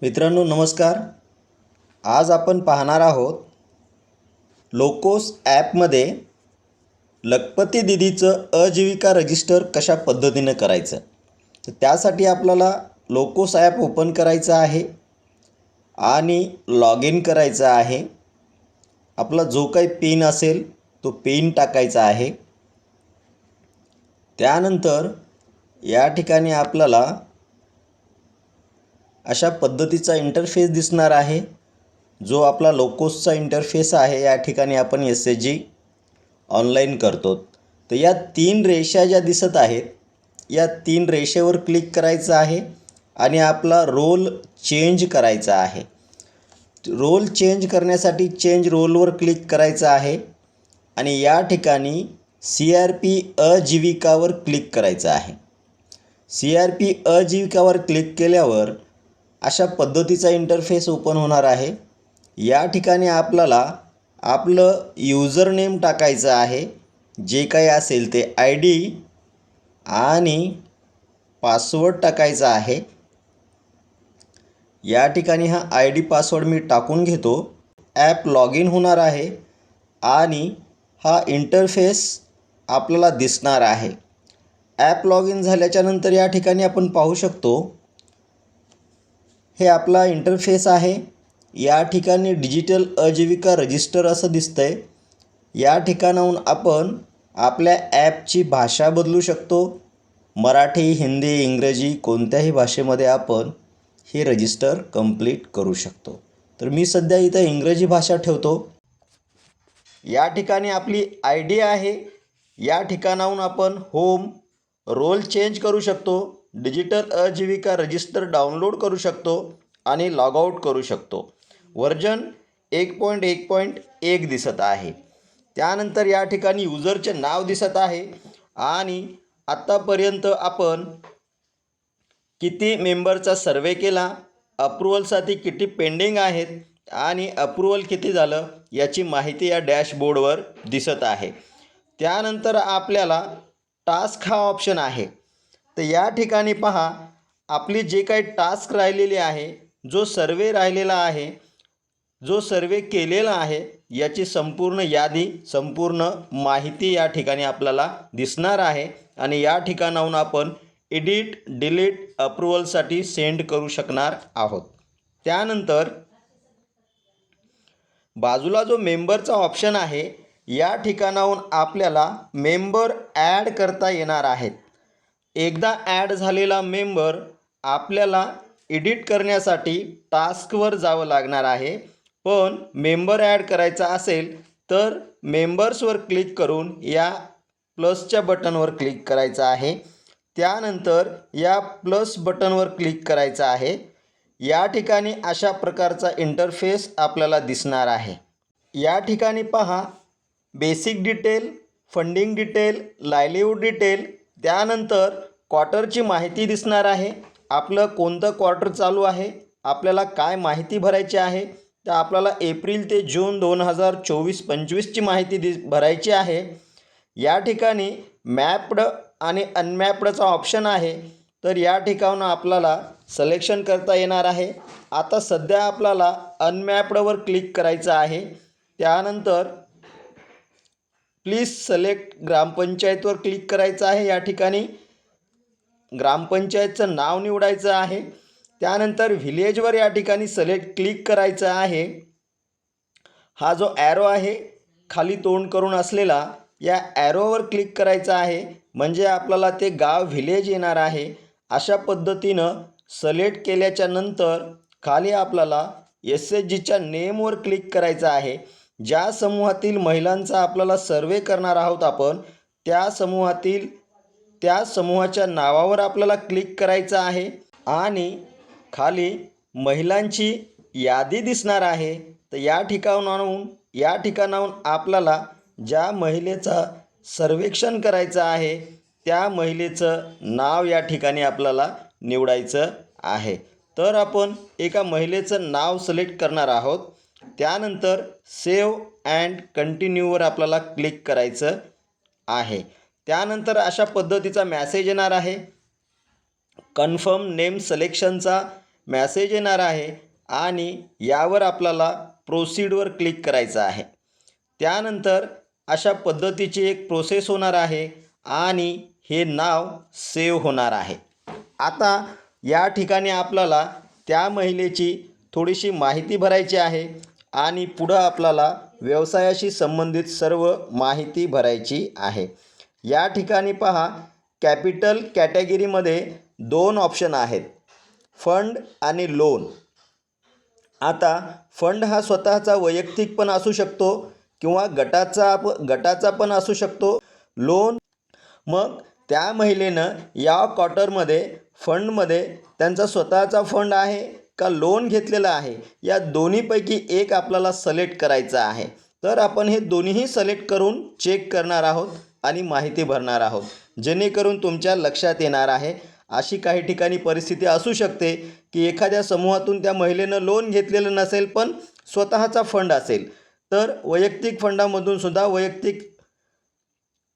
मित्रांनो नमस्कार. आज आपण पाहणार आहोत लोकोस ॲपमध्ये लखपती दीदीचं अजीविका रजिस्टर कशा पद्धतीने करायचं. तर त्यासाठी आपल्याला लोकोस ॲप ओपन करायचं आहे आणि लॉग इन करायचं आहे. आपला जो काही पिन असेल तो पिन टाकायचा आहे. त्यानंतर या ठिकाणी आपल्याला अशा पद्धतीचा इंटरफेस दिसणार आहे. जो आपला लोकोसचा इंटरफेस आहे. या ठिकाणी आपण SHG ऑनलाईन करतो. तर या 3 रेषा ज्या दिसत आहेत या 3 रेषेवर क्लिक करायचं आहे आणि आपला रोल चेंज करायचा आहे. रोल चेंज करण्यासाठी चेंज रोलवर क्लिक करायचं आहे आणि या ठिकाणी CRP अजीविकावर क्लिक करायचं आहे. CRP अजीविकावर क्लिक केल्यावर अशा पद्धतीचा इंटरफेस ओपन होणार आहे. या ठिकाणी आपल्याला आपलं यूजर नेम टाकायचं आहे. जे काही असेल ते ID आणि पासवर्ड टाकायचा आहे. या ठिकाणी हा ID पासवर्ड मी टाकून घेतो. ॲप लॉग इन होणार आहे आणि हा इंटरफेस आपल्याला दिसणार आहे. ॲप लॉग इन झाल्याच्या नंतर या ठिकाणी आपण पाहू शकतो हे आपला इंटरफेस आहे. या ठिकाणी डिजिटल अजीविका रजिस्टर असं दिसतंय. या ठिकाणाहून आपण आपल्या ॲपची भाषा बदलू शकतो. मराठी, हिंदी, इंग्रजी कोणत्याही भाषेमध्ये आपण हे रजिस्टर कंप्लीट करू शकतो. तर मी सध्या इथं इंग्रजी भाषा ठेवतो. या ठिकाणी आपली ID आहे. या ठिकाणाहून आपण होम, रोल चेंज करू शकतो, डिजिटल अजीविका रजिस्टर डाउनलोड करू शकतो आणि लॉग आऊट करू शकतो. व्हर्जन 1.1.1 दिसत आहे. त्यानंतर या ठिकाणी यूजरचे नाव दिसत आहे आणि आत्तापर्यंत आपण किती मेंबरचा सर्वे केला, अप्रूव्हलसाठी किती पेंडिंग आहेत आणि अप्रूव्हल किती झालं याची माहिती या डॅशबोर्डवर दिसत आहे. त्यानंतर आपल्याला टास्क हा ऑप्शन आहे. तर या ठिकाणी पहा आपली जे काही टास्क राहिलेली आहे, जो सर्वे राहिलेला आहे, जो सर्वे केलेला आहे याची संपूर्ण यादी, संपूर्ण माहिती या ठिकाणी आपल्याला दिसणार आहे आणि या ठिकाणाहून आपण एडिट, डिलीट, अप्रूव्हलसाठी सेंड करू शकणार आहोत. त्यानंतर बाजूला जो मेंबरचा ऑप्शन आहे या ठिकाणाहून आपल्याला मेंबर ॲड करता येणार आहेत. एकदा ॲड झालेला मेंबर आपल्याला एडिट करण्यासाठी टास्कवर जावं लागणार आहे. पण मेंबर ॲड करायचा असेल तर मेंबर्सवर क्लिक करून या प्लसच्या बटनवर क्लिक करायचं आहे. त्यानंतर या प्लस बटनवर क्लिक करायचं आहे. या ठिकाणी अशा प्रकारचा इंटरफेस आपल्याला दिसणार आहे. या ठिकाणी पहा basic detail, funding detail, livelihood detail, त्यानंतर क्वार्टरची माहिती दिसणार आहे. आपलं कोणतं क्वार्टर चालू आहे, आपल्याला काय माहिती भरायची आहे. तर आपल्याला एप्रिल ते जून 2024-25ची माहिती भरायची आहे. या ठिकाणी मॅप्ड आणि अनमॅप्डचा ऑप्शन आहे. तर या ठिकाणून आपल्याला सिलेक्शन करता येणार आहे. आता सध्या आपल्याला अनमॅप्डवर क्लिक करायचं आहे. त्यानंतर प्लीज सिलेक्ट ग्रामपंचायतवर क्लिक करायचं आहे. या ठिकाणी ग्रामपंचायतचं नाव निवडायचं आहे. त्यानंतर व्हिलेजवर या ठिकाणी क्लिक करायचं आहे. हा जो ॲरो आहे खाली तोंड करून असलेला, या ॲरोवर क्लिक करायचं आहे म्हणजे आपल्याला ते गाव व्हिलेज येणार आहे. अशा पद्धतीनं सिलेक्ट केल्याच्या नंतर खाली आपल्याला SHGच्या नेमवर क्लिक करायचं आहे. ज्या समूहातील महिलांचा आपल्याला सर्वे करणार आहोत आपण, त्या समूहाच्या नावावर आपल्याला क्लिक करायचं आहे आणि खाली महिलांची यादी दिसणार आहे. तर या ठिकाणाहून आपल्याला ज्या महिलेचा सर्वेक्षण करायचं आहे त्या महिलेचं नाव या ठिकाणी आपल्याला निवडायचं आहे. तर आपण एका महिलेचं नाव सिलेक्ट करणार आहोत. त्यानंतर सेव्ह अँड कंटिन्यूवर आपल्याला क्लिक करायचं आहे. त्यानंतर अशा पद्धतीचा मेसेज येणार आहे. Confirm name सिलेक्शनचा. मेसेज येणार आहे आणि यावर आपल्याला प्रोसीडवर क्लिक करायचं आहे. त्यानंतर अशा पद्धतीची एक प्रोसेस होणार आहे आणि हे नाव सेव्ह होणार आहे. आता या ठिकाणी आपल्याला त्या महिलेची थोडीशी माहिती भरायची आहे आणि पुढं आपल्याला व्यवसायाशी संबंधित सर्व माहिती भरायची आहे. या ठिकाणी पहा, कॅपिटल कॅटेगरीमध्ये 2 ऑप्शन आहेत, फंड आणि लोन. आता फंड हा स्वतःचा वैयक्तिक पण असू शकतो किंवा गटाचा पण असू शकतो. लोन मग त्या महिलेनं या क्वार्टरमध्ये फंडमध्ये त्यांचा स्वतःचा फंड आहे का लोन घेतलेला आहे, या दोन्हीपैकी एक आपल्याला सिलेक्ट करायचं आहे. तर आपण हे दोन्हीही सिलेक्ट करून चेक करणार आहोत आणि माहिती भरणार आहोत, जेणेकरून तुमच्या लक्षात येणार आहे. अशी काही ठिकाणी परिस्थिती असू शकते की एखाद्या समूहातून त्या महिलेनं लोन घेतलेलं नसेल पण स्वतःचा फंड असेल, तर वैयक्तिक फंडामधून सुद्धा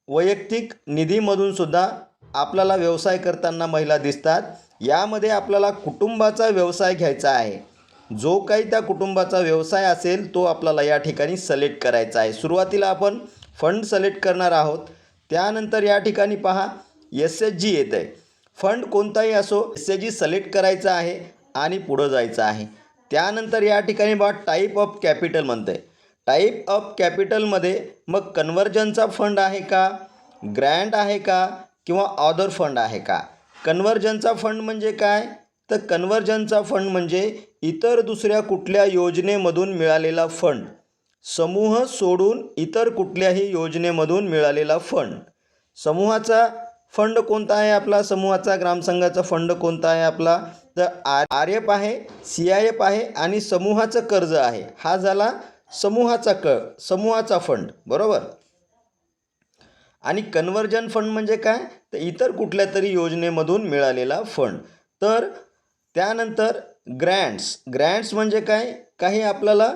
वैयक्तिक निधीमधून सुद्धा आपल्याला व्यवसाय करताना महिला दिसतात. यामध्ये आपल्याला कुटुंबाचा व्यवसाय घ्यायचा आहे. जो काही त्या कुटुंबाचा व्यवसाय असेल तो आपल्याला या ठिकाणी सिलेक्ट करायचा आहे. सुरुवातीला आपण फंड सिलेक्ट करणार आहोत. त्यानंतर या ठिकाणी पहा, SHG येतं आहे. फंड कोणताही असो, SHG सिलेक्ट करायचा आहे आणि पुढं जायचं आहे. त्यानंतर या ठिकाणी टाईप ऑफ कॅपिटल म्हणतं आहे. टाईप ऑफ कॅपिटलमध्ये मग कन्व्हर्जनचा फंड आहे का, ग्रँट आहे का किंवा अदर फंड आहे का. कन्व्हर्जनचा फंड म्हणजे काय, तर कन्व्हर्जनचा फंड म्हणजे इतर दुसऱ्या कुठल्या योजनेमधून मिळालेला फंड, समूह सोडून इतर कुठल्याही योजनेमधून मिळालेला फंड. समूहाचा फंड कोणता आहे आपला, समूहाचा ग्रामसंघाचा फंड कोणता आहे आपला, तर RF आहे, CIF आहे आणि समूहाचं कर्ज आहे. हा झाला समूहाचा फंड, बरोबर. आणि कन्व्हर्जन फंड म्हणजे काय, तर इतर कुठल्या तरी योजनेमधून मिळालेला फंड. तर त्यानंतर ग्रँट्स म्हणजे काय, काही आपल्याला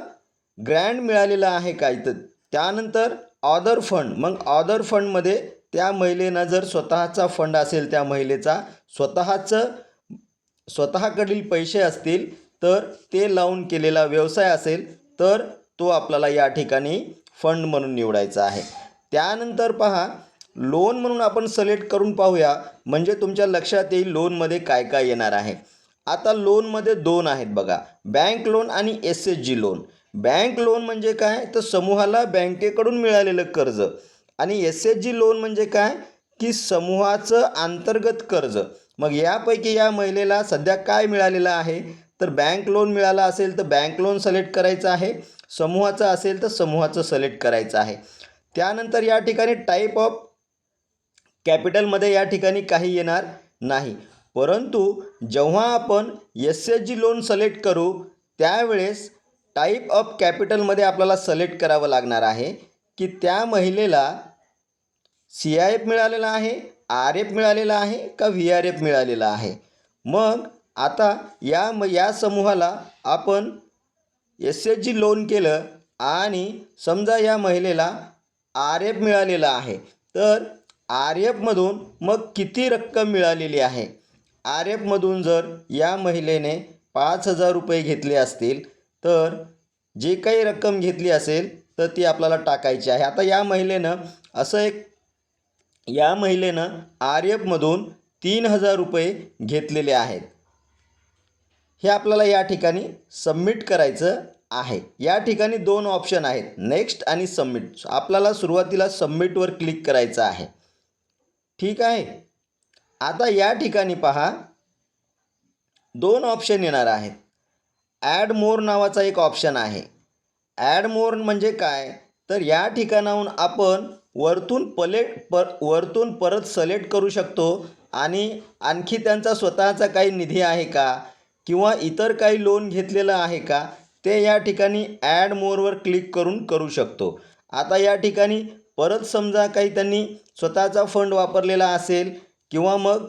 ग्रँट मिळालेला आहे का इथं. त्यानंतर अदर फंड, मग अदर फंडमध्ये त्या महिलेनं जर स्वतःचा फंड असेल, त्या महिलेचा स्वतःकडील पैसे असतील, तर ते लावून केलेला व्यवसाय असेल तर तो आपल्याला या ठिकाणी फंड म्हणून निवडायचा आहे. त्यानंतर पहा, लोन म्हणून आपण सिलेक्ट करून पाहूया, म्हणजे तुमच्या लक्षात येईल लोनमध्ये काय काय येणार आहे. आता लोनमध्ये 2 आहेत बघा, बँक लोन आणि SHG लोन. बँक लोन म्हणजे काय, तर समूहाला बँकेकडून मिळालेलं कर्ज. आणि SHG लोन म्हणजे काय, की समूहाचं अंतर्गत कर्ज. मग यापैकी या महिलेला सध्या काय मिळालेलं आहे, तर बँक लोन मिळाला असेल तर बँक लोन सिलेक्ट करायचं आहे, समूहाचं असेल तर समूहाचं सिलेक्ट करायचं आहे. त्यानंतर या ठिकाणी टाईप ऑफ कॅपिटलमध्ये या ठिकाणी काही येणार नाही. परंतु जेव्हा आपण SHG लोन सिलेक्ट करू त्यावेळेस टाईप ऑफ कॅपिटलमध्ये आपल्याला सिलेक्ट करावं लागणार आहे की त्या महिलेला CIF मिळालेला आहे, RF मिळालेला आहे का VRF मिळालेला आहे. मग आता या समूहाला आपण SHG लोन केलं आणि समजा या महिलेला RF मिळालेला आहे, तर RFमधून मग किती रक्कम मिळालेली आहे. RFमधून जर या महिलेने 5,000 रुपये घेतले असतील तर जे काही रक्कम घेतली असेल तर ती आपल्याला टाकायची आहे. आता या महिलेनं RFमधून 3,000 रुपये घेतलेले आहेत. हे आपल्याला या ठिकाणी सबमिट करायचं आहे. या ठिकाणी 2 ऑप्शन आहेत, नेक्स्ट आणि सबमिट. आपल्याला सुरुवातीला सबमिटवर क्लिक करायचं आहे. ठीक आहे. आता या ठिकाणी पहा, 2 ऑप्शन येणार आहेत. ॲड मोर नावाचा एक ऑप्शन आहे. ॲड मोर म्हणजे काय, तर या ठिकाणाहून आपण वरतून परत सिलेक्ट करू शकतो आणि आणखी त्यांचा स्वतःचा काही निधी आहे का किंवा इतर काही लोन घेतलेलं आहे का ते या ठिकाणी ॲड मोरवर क्लिक करून करू शकतो. आता या ठिकाणी परत समजा काही त्यांनी स्वतःचा फंड वापरलेला असेल किंवा मग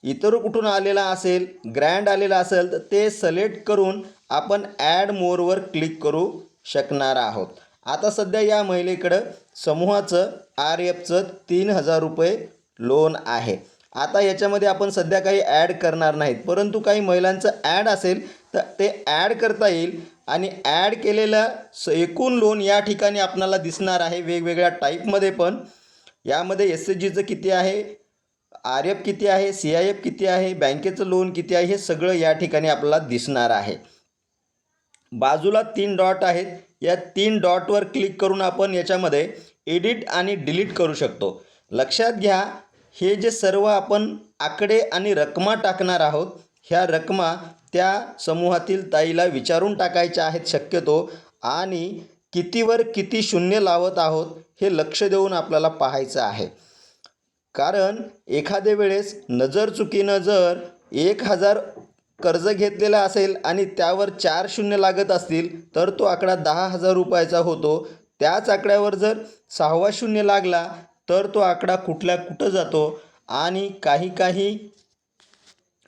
इतर कुठून आलेला असेल, ग्रँट आलेला असेल, तर ते सिलेक्ट करून आपण ॲड मोरवर क्लिक करू शकणार आहोत. आता सध्या या महिलेकडं समूहाचं RFचं 3,000 रुपये लोन आहे आता याच्यामध्ये आपण सध्या काही ॲड करणार नाहीत, परंतु काही महिलांचं ॲड असेल तर ते ॲड करता येईल आणि ॲड केलेलं एकूण लोन या ठिकाणी आपणाला दिसणार आहे वेगवेगळ्या टाईपमध्ये. पण यामध्ये SHGचं किती आहे, RF किती आहे, CIF किती आहे, बँकेचं लोन किती आहे, हे सगळं या ठिकाणी आपल्याला दिसणार आहे. बाजूला 3 डॉट आहेत, या 3 डॉटवर क्लिक करून आपण याच्यामध्ये एडिट आणि डिलीट करू शकतो. लक्षात घ्या, हे जे सर्व आपण आकडे आणि रकमा टाकणार आहोत, ह्या रकमा त्या समूहातील ताईला विचारून टाकायच्या आहेत शक्यतो, आणि कितीवर किती शून्य लावत आहोत हे लक्ष देऊन आपल्याला पाहायचं आहे. कारण एखाद्या वेळेस नजर चुकीनं जर 1000 कर्ज घेतलेलं असेल आणि त्यावर 4 शून्य लागत असतील तर तो आकडा 10,000 रुपयाचा होतो. त्याच आकड्यावर जर 6वा शून्य लागला तर तो आकडा कुठल्या कुठं जातो आणि काही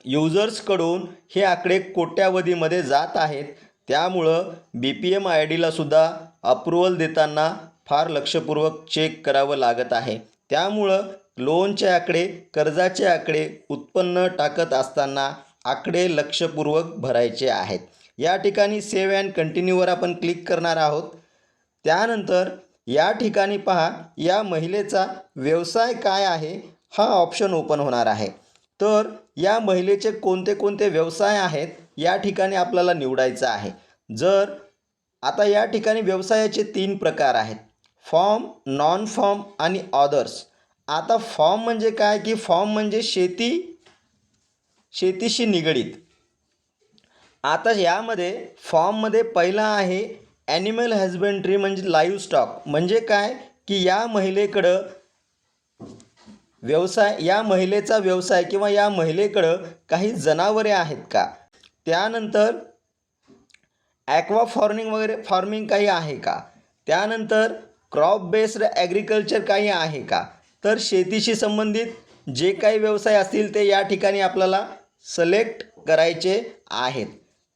युजर्सकडून हे आकडे कोट्यावधीमध्ये जात आहेत. त्यामुळं BPM IDला सुद्धा अप्रूव्हल देताना फार लक्षपूर्वक चेक करावं लागत आहे. त्यामुळं लोनचे आकडे, कर्जाचे आकडे, उत्पन्न टाकत असताना आकडे लक्षपूर्वक भरायचे आहेत. या ठिकाणी सेव्ह अँड कंटिन्यूवर आपण क्लिक करणार आहोत. त्यानंतर या ठिकाणी पहा, या महिलेचा व्यवसाय काय आहे हा ऑप्शन ओपन होणार आहे. तर या महिलेचे कोणते कोणते व्यवसाय आहेत या ठिकाणी आपल्याला निवडायचं आहे. जर आता या ठिकाणी व्यवसायाचे 3 प्रकार आहेत, फॉर्म, नॉन फॉर्म आणि ऑदर्स. आता फॉर्म म्हणजे काय की फॉर्म म्हणजे शेतीशी निगडीत. आता यामध्ये फॉर्ममध्ये पहिला आहे ॲनिमल हजबंड्री म्हणजे लाईव्ह स्टॉक. म्हणजे काय की या महिलेकडं या महिलेचा व्यवसाय किंवा या महिलेकडं काही जनावरे आहेत का. त्यानंतर ॲक्वा फार्मिंग काही आहे का. त्यानंतर क्रॉप बेस्ड ॲग्रिकल्चर काही आहे का. तर शेतीशी संबंधित जे काही व्यवसाय असतील ते या ठिकाणी आपल्याला सिलेक्ट करायचे आहेत.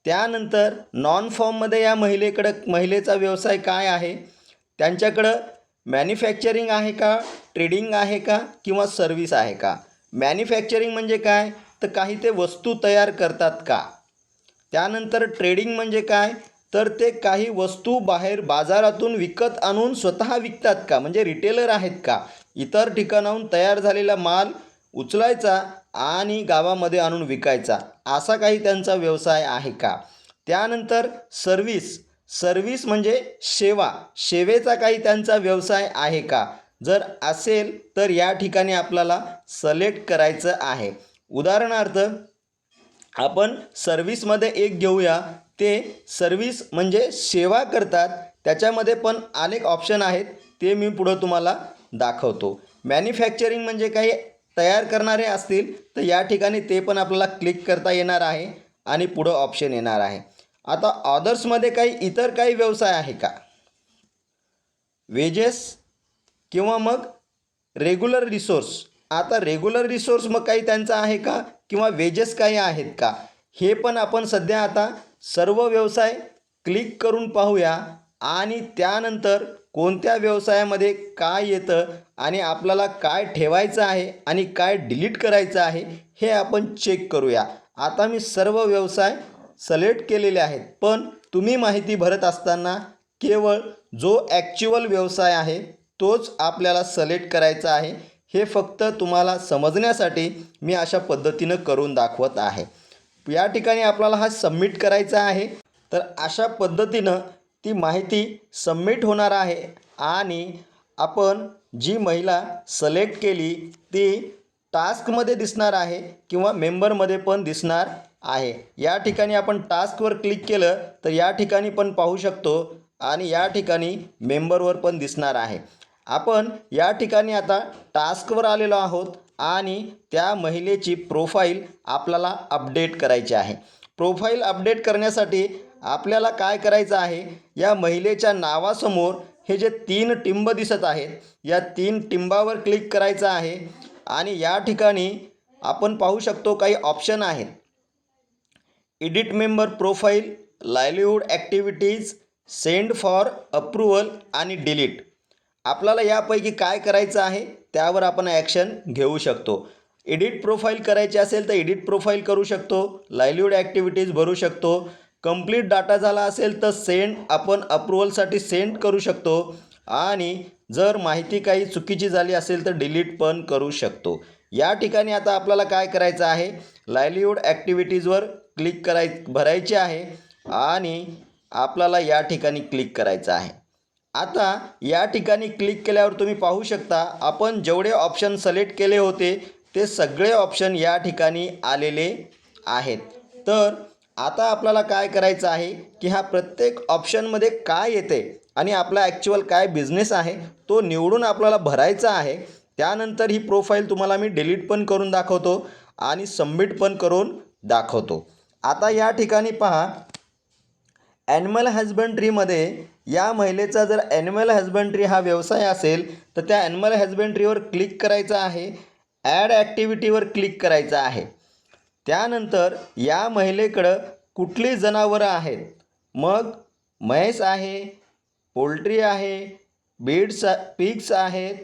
त्यानंतर नॉन फॉर्ममध्ये या महिलेचा व्यवसाय काय आहे, त्यांच्याकडं मॅन्युफॅक्चरिंग आहे का, ट्रेडिंग आहे का किंवा सर्व्हिस आहे का. मॅन्युफॅक्चरिंग म्हणजे काय तर काही ते वस्तू तयार करतात का. त्यानंतर ट्रेडिंग म्हणजे काय तर ते काही वस्तू बाजारातून विकत आणून स्वतः विकतात का, म्हणजे रिटेलर आहेत का. इतर ठिकाणाहून तयार झालेला माल उचलायचा आणि गावामध्ये आणून विकायचा, असा काही त्यांचा व्यवसाय आहे का. त्यानंतर सर्व्हिस म्हणजे सेवेचा काही त्यांचा व्यवसाय आहे का. जर असेल तर या ठिकाणी आपल्याला सिलेक्ट करायचं आहे. उदाहरणार्थ आपण सर्व्हिसमध्ये एक घेऊया, ते सर्व्हिस म्हणजे सेवा करतात. त्याच्यामध्ये पण अनेक ऑप्शन आहेत, ते मी पुढं तुम्हाला दाखवतो. मॅन्युफॅक्चरिंग म्हणजे काही तयार करणारे असतील तर या ठिकाणी ते पण आपल्याला क्लिक करता येणार आहे आणि पुढं ऑप्शन येणार आहे. आता ऑदर्समध्ये इतर काही व्यवसाय आहे का, वेजेस किंवा मग रेग्युलर रिसोर्स. आता रेग्युलर रिसोर्स मग काही त्यांचा आहे का किंवा वेजेस काही आहेत का, हे पण आपण सध्या आता सर्व व्यवसाय क्लिक करून पाहूया आणि त्यानंतर कोणत्या व्यवसायामध्ये काय येतं आणि आपल्याला काय ठेवायचं आहे आणि काय डिलीट करायचं आहे हे आपण चेक करूया. आता मी सर्व व्यवसाय सिलेक्ट केलेले आहेत, पण तुम्ही माहिती भरत असताना केवळ जो ॲक्च्युअल व्यवसाय आहे तोच आपल्याला सिलेक्ट करायचा आहे. हे फक्त तुम्हाला समजण्यासाठी मी अशा पद्धतीनं करून दाखवत आहे. या ठिकाणी आपल्याला हा सबमिट करायचा आहे. तर अशा पद्धतीनं ती माहिती सबमिट होणार आहे आणि आपण जी महिला सिलेक्ट केली ती टास्कमध्ये दिसणार आहे किंवा मेंबरमध्ये पण दिसणार आहे. या ठिकाणी आपण टास्कवर क्लिक केलं तर या ठिकाणी पण पाहू शकतो आणि या ठिकाणी मेंबरवर पण दिसणार आहे. आपण या ठिकाणी आता टास्कवर आलेलो आहोत आणि त्या महिलेची प्रोफाईल आपल्याला अपडेट करायची आहे. प्रोफाईल अपडेट करण्यासाठी आपल्याला काय करायचं आहे, या महिलेच्या नावासमोर हे जे 3 टिंब दिसत आहेत या 3 टिंबावर क्लिक करायचं आहे आणि या ठिकाणी आपण पाहू शकतो काही ऑप्शन आहेत, edit member profile, livelihood activities, send for approval आणि डिलीट. आपल्याला यापैकी काय करायचं आहे त्यावर आपण ॲक्शन घेऊ शकतो. एडिट प्रोफाईल करायची असेल तर एडिट प्रोफाईल करू शकतो, लाईव्हलीहूड ॲक्टिव्हिटीज भरू शकतो, कंप्लीट डाटा झाला असेल तर सेंड आपण अप्रुव्हलसाठी सेंड करू शकतो आणि जर माहिती काही चुकीची झाली असेल तर डिलीट पण करू शकतो. या ठिकाणी आता आपल्याला काय करायचं आहे, लाईव्हलीहूड ॲक्टिव्हिटीजवर क्लिक भरायची आहे आणि आपल्याला या ठिकाणी क्लिक करायचं आहे. आता या ठिकाणी क्लिक केल्यावर तुम्ही पाहू शकता आपण जेवढे ऑप्शन सिलेक्ट केले होते ते सगळे ऑप्शन या ठिकाणी आलेले आहेत. तर आता आपल्याला काय करायचं आहे की हा प्रत्येक ऑप्शनमध्ये काय येते आणि आपला ॲक्च्युअल काय बिझनेस आहे तो निवडून आपल्याला भरायचा आहे. त्यानंतर ही प्रोफाईल तुम्हाला मी डिलीट पण करून दाखवतो आणि सबमिट पण करून दाखवतो. आता या ठिकाणी पहा, ॲनिमल हजबंड्रीमध्ये या महिलेचा जर ॲनिमल हजबंड्री हा व्यवसाय असेल तर त्या ॲनिमल हजबंड्रीवर क्लिक करायचं आहे, ॲड ॲक्टिव्हिटीवर क्लिक करायचं आहे. त्यानंतर या महिलेकडं कुठली जनावरं आहेत, मग म्हैस आहे, पोल्ट्री आहे, पिग्स आहेत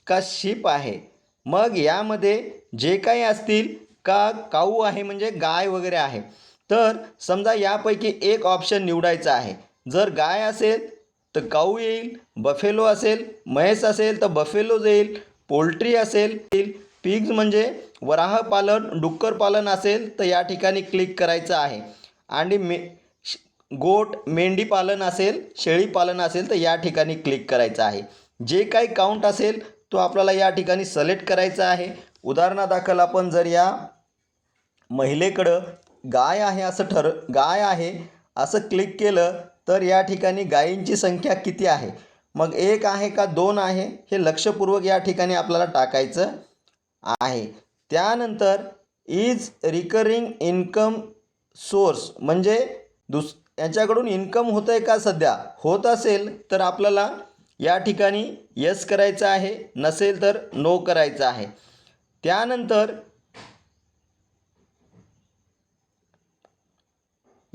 का शीप आहे, मग यामध्ये जे काही असतील का काऊ आहे म्हणजे गाय वगैरे आहे. तर समजा यापैकी एक ऑप्शन निवडायचा आहे. जर गाय असेल तर काऊ येईल, बफेलो असेल, म्हैस असेल तर बफेलोज येईल, पोल्ट्री असेल पिग्ज म्हणजे वराह पालन, डुक्कर पालन असेल तर या ठिकाणी क्लिक करायचं आहे आणि गोट मेंढी पालन असेल, शेळी पालन असेल तर या ठिकाणी क्लिक करायचं आहे. जे काही काउंट असेल तो आपल्याला या ठिकाणी सिलेक्ट करायचा आहे. उदाहरणादाखल आपण जर या महिलेकडं गाय आहे असं क्लिक केलं तर या ठिकाणी गायींची संख्या किती आहे, मग 1 आहे का 2 आहे हे लक्षपूर्वक या ठिकाणी आपल्याला टाकायचं आहे. त्यानंतर इज रिकरिंग इन्कम सोर्स म्हणजे याच्याकडून इन्कम होतं आहे का, सध्या होत असेल तर आपल्याला या ठिकाणी यस करायचं आहे, नसेल तर नो करायचं आहे. त्यानंतर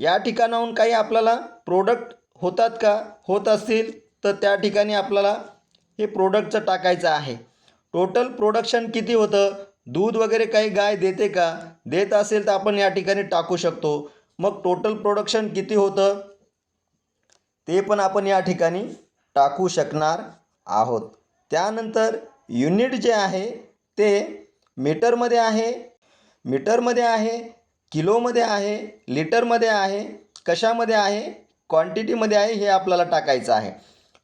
या ठिकाणाहून काही आपल्याला प्रोडक्ट होतात का, होत असतील तर त्या ठिकाणी आपल्याला हे प्रोडक्टचं टाकायचं आहे. टोटल प्रोडक्शन किती होतं, दूध वगैरे काही गाय देते का, देत असेल तर आपण या ठिकाणी टाकू शकतो. मग टोटल प्रोडक्शन किती होतं ते पण आपण या ठिकाणी टाकू शकणार आहोत. त्यानंतर युनिट जे आहे ते मीटरमध्ये आहे, किलोमध्ये आहे, लिटरमध्ये आहे, कशामध्ये आहे, क्वांटिटीमध्ये आहे हे आपल्याला टाकायचं आहे.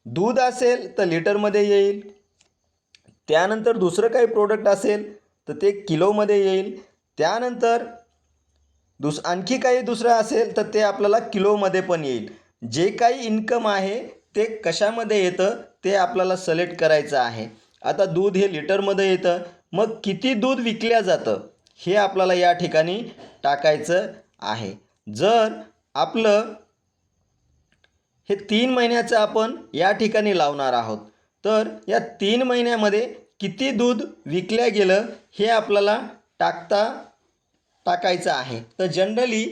दूध असेल तर लिटरमध्ये येईल. त्यानंतर दुसरं काही प्रोडक्ट असेल तर ते किलोमध्ये येईल. त्यानंतर आणखी काही दुसरं असेल तर ते आपल्याला किलोमध्ये पण येईल. जे काही इन्कम आहे ते कशामध्ये येतं ते आपल्याला सिलेक्ट करायचं आहे. आता दूध हे लिटरमध्ये येतं, मग किती दूध विकल्या जातं हे आपल्याला या ठिकाणी टाकायचं आहे. जर आपलं हे 3 महिन्याचं आपण या ठिकाणी लावणार आहोत तर या 3 महिन्यामध्ये किती दूध विकल्या गेलं हे आपल्याला टाकायचं आहे. तर जनरली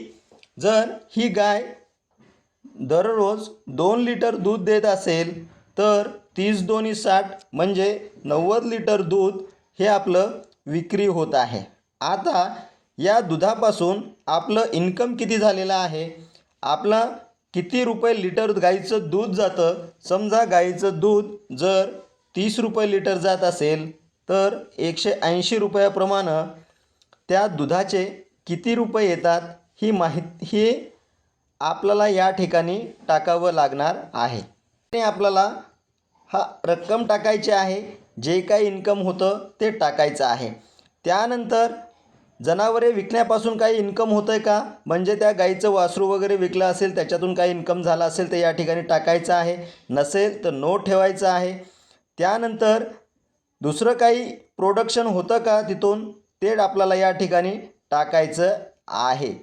जर ही गाय दररोज 2 लिटर दूध देत असेल तर 30 दोन्ही 60 म्हणजे 90 लिटर दूध हे आपलं विक्री होत आहे. आता या दुधापासून आपलं इन्कम किती झालेलं आहे, आपला किती रुपये लिटर गाईचं दूध जातं. समजा गाईचं दूध जर 30 रुपये लिटर जात असेल तर 180 रुपयाप्रमाणे त्या दुधाचे किती रुपये येतात ही माहिती आपल्याला या ठिकाणी टाकावं लागणार आहे. आणि आपल्याला हा रक्कम टाकायची आहे, जे काही इन्कम होतं ते टाकायचं आहे. त्यानंतर जनावरे विकण्यापासून काही इन्कम होतं आहे का, म्हणजे त्या गाईचं वासरू वगैरे विकलं असेल त्याच्यातून काही इन्कम झाला असेल तर या ठिकाणी टाकायचं आहे, नसेल तर नो ठेवायचं आहे. त्यानंतर दुसरं काही प्रोडक्शन होतं का तिथून ते आपल्याला या ठिकाणी टाकायचं आहे.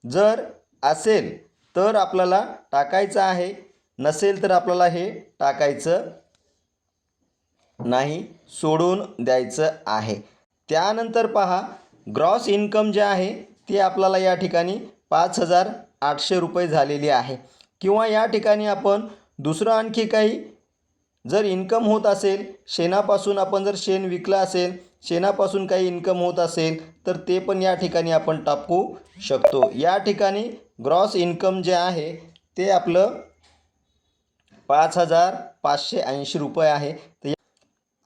जर असेल तर आपल्याला टाकायचं आहे, नसेल तर आपल्याला हे टाकायचं नाही, सोडून द्यायचं आहे. त्यानंतर पहा, ग्रॉस इन्कम जे आहे ते आपल्याला या ठिकाणी 5,800 रुपये झालेली आहे. किंवा या ठिकाणी आपण दुसरं आणखी काही जर इन्कम होत असेल शेणापासून, आपण जर शेण विकलं असेल, शेणापासून काही इन्कम होत असेल तर ते पण या ठिकाणी आपण टाकू शकतो. या ठिकाणी ग्रॉस इन्कम जे आहे ते आपलं 5,580 रुपये आहे. तर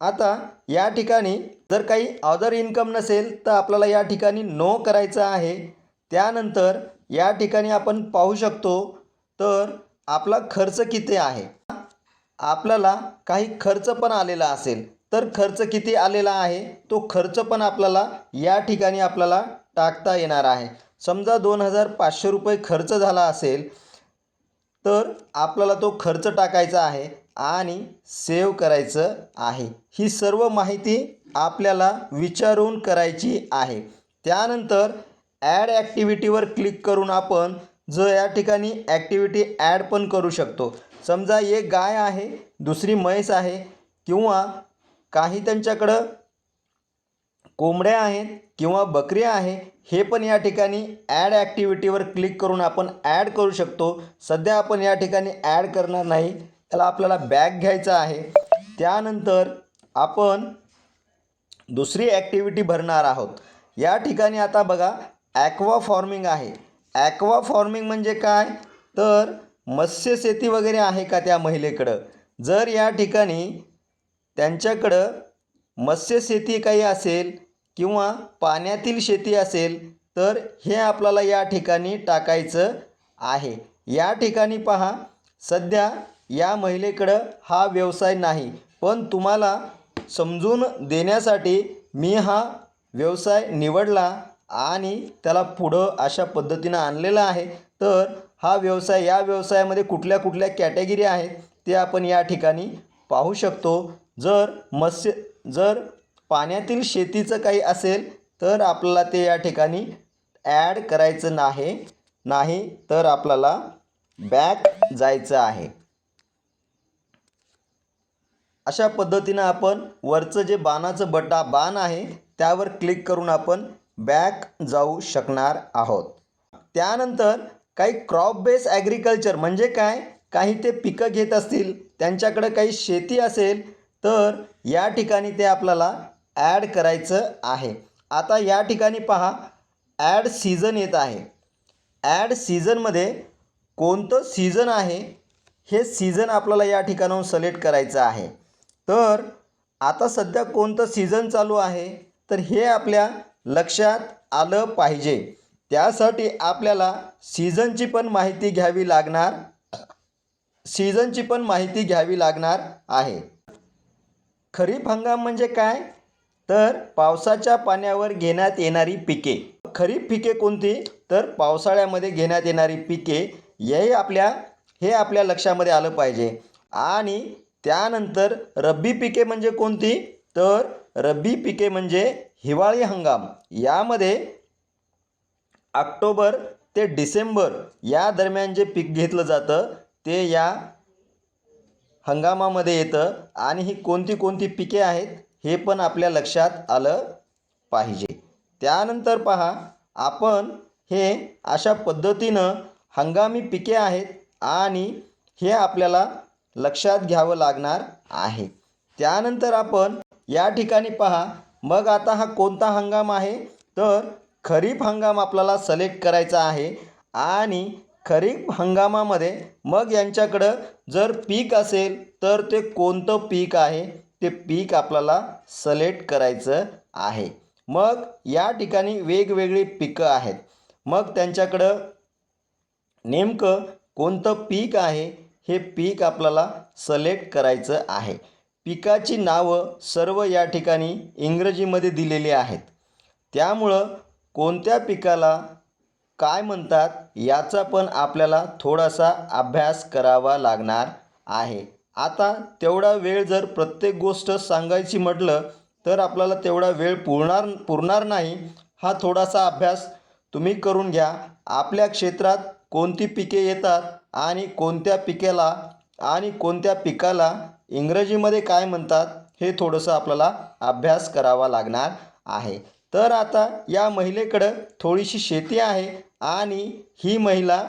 आता या ठिकाणी जर काही अदर इन्कम नसेल तर आपल्याला या ठिकाणी नो करायचं आहे. त्यानंतर या ठिकाणी आपण पाहू शकतो तर आपला खर्च किती आहे. आपल्याला काही खर्च पण आलेला असेल तर खर्च किती आलेला आहे तो खर्च पण आपल्याला या ठिकाणी आपल्याला टाकता येणार आहे. समजा 2,500 रुपये खर्च झाला असेल तर आपल्याला तो खर्च टाकायचा आहे आणि सेव्ह करायचं आहे. ही सर्व माहिती आपल्याला विचारून करायची आहे. त्यानंतर ॲड ॲक्टिव्हिटीवर क्लिक करून आपण जो या ठिकाणी ॲक्टिव्हिटी ॲड पण करू शकतो. समजा एक गाय आहे, दुसरी म्हैस आहे किंवा काही त्यांच्याकडं कोंबड्या आहेत किंवा बकऱ्या आहे, हे पण या ठिकाणी ॲड ॲक्टिव्हिटीवर क्लिक करून आपण ॲड करू शकतो. सध्या आपण या ठिकाणी ॲड करणार नाही, त्याला आपल्याला बॅक घ्यायचा आहे. त्यानंतर आपण दुसरी ॲक्टिव्हिटी भरणार आहोत. या ठिकाणी आता बघा ॲक्वा फार्मिंग आहे. ॲक्वा फार्मिंग म्हणजे काय तर मत्स्यशेती वगैरे आहे का त्या महिलेकडं. जर या ठिकाणी त्यांच्याकडं मत्स्यशेती काही असेल किंवा पाण्यातील शेती असेल तर हे आपल्याला या ठिकाणी टाकायचं आहे. या ठिकाणी पहा सध्या या महिलेकडं हा व्यवसाय नाही, पण तुम्हाला समजून देण्यासाठी मी हा व्यवसाय निवडला आणि त्याला पुढं अशा पद्धतीनं आणलेलं आहे. तर हा व्यवसाय, या व्यवसायामध्ये कुठल्या कुठल्या कॅटेगरी आहेत ते आपण या ठिकाणी पाहू शकतो. जर पाण्यातील शेतीचं काही असेल तर आपल्याला ते या ठिकाणी ॲड करायचं नाही तर आपल्याला बॅक जायचं आहे. अशा पद्धतीनं आपण वरचं जे बाणाचं बाण आहे त्यावर क्लिक करून आपण बॅक जाऊ शकणार आहोत. त्यानंतर काही क्रॉप बेस ॲग्रिकल्चर म्हणजे काय, काही ते पिकं घेत असतील, त्यांच्याकडं काही शेती असेल तर या ठिकाणी ते आपल्याला ॲड करायचं आहे. आता या ठिकाणी पहा ॲड सीझन येत आहे. ॲड सीझनमध्ये कोणतं सीझन आहे हे सीझन आपल्याला या ठिकाणाहून सिलेक्ट करायचं आहे. तर आता सध्या कोणतं सीझन चालू आहे तर हे आपल्या लक्षात आलं पाहिजे. त्यासाठी आपल्याला सीझनची पण माहिती घ्यावी लागणार आहे. खरीप हंगाम म्हणजे काय तर पावसाच्या पाण्यावर घेण्यात येणारी पिके. खरीप पिके कोणती तर पावसाळ्यामध्ये घेण्यात येणारी पिके, हे आपल्या लक्षामध्ये आलं पाहिजे. आणि त्यानंतर रब्बी पिके म्हणजे कोणती तर रब्बी पिके म्हणजे हिवाळी हंगाम. यामध्ये ऑक्टोबर ते डिसेंबर या दरम्यान जे पीक घेतलं जातं ते या हंगामामध्ये येतं. आणि ही कोणती कोणती पिके आहेत हे पण आपल्या लक्षात आलं पाहिजे. त्यानंतर पहा आपण हे अशा पद्धतीनं हंगामी पिके आहेत आणि हे आपल्याला लक्षात घ्यावं लागणार आहे. त्यानंतर आपण या ठिकाणी पहा मग आता हा कोणता हंगाम आहे तर खरीप हंगाम आपल्याला सिलेक्ट करायचा आहे. आणि खरीप हंगामामध्ये मग यांच्याकडं जर पीक असेल तर ते कोणतं पीक आहे ते पीक आपल्याला सिलेक्ट करायचं आहे. मग या ठिकाणी वेगवेगळी पिकं आहेत, मग त्यांच्याकडं नेमकं कोणतं पीक आहे हे पीक आपल्याला सिलेक्ट करायचं आहे. पिकाची नावं सर्व या ठिकाणी इंग्रजीमध्ये दिलेली आहेत, त्यामुळं कोणत्या पिकाला काय म्हणतात याचा पण आपल्याला थोडासा अभ्यास करावा लागणार आहे. आता तेवढा वेळ जर प्रत्येक गोष्ट सांगायची म्हटलं तर आपल्याला तेवढा वेळ पुरणार नाही. हा थोडासा अभ्यास तुम्ही करून घ्या. आपल्या क्षेत्रात कोणती पिके येतात आणि कोणत्या पिकाला इंग्रजीमध्ये काय म्हणतात हे थोडंसं आपल्याला अभ्यास करावा लागणार आहे. तर आता या महिलेकडं थोडीशी शेती आहे आणि ही महिला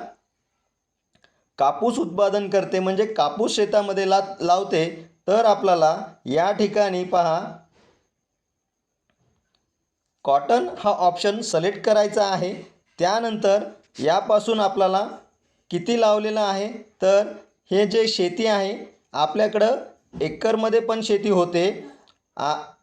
कापूस उत्पादन करते, म्हणजे कापूस शेतामध्ये लावते. तर आपल्याला या ठिकाणी पहा कॉटन हा ऑप्शन सिलेक्ट करायचा आहे। त्यानंतर यापासून आपल्याला किती लावलेलं आहे, तर हे जे शेती आहे आपल्याकडं एकरमध्ये पण शेती होते,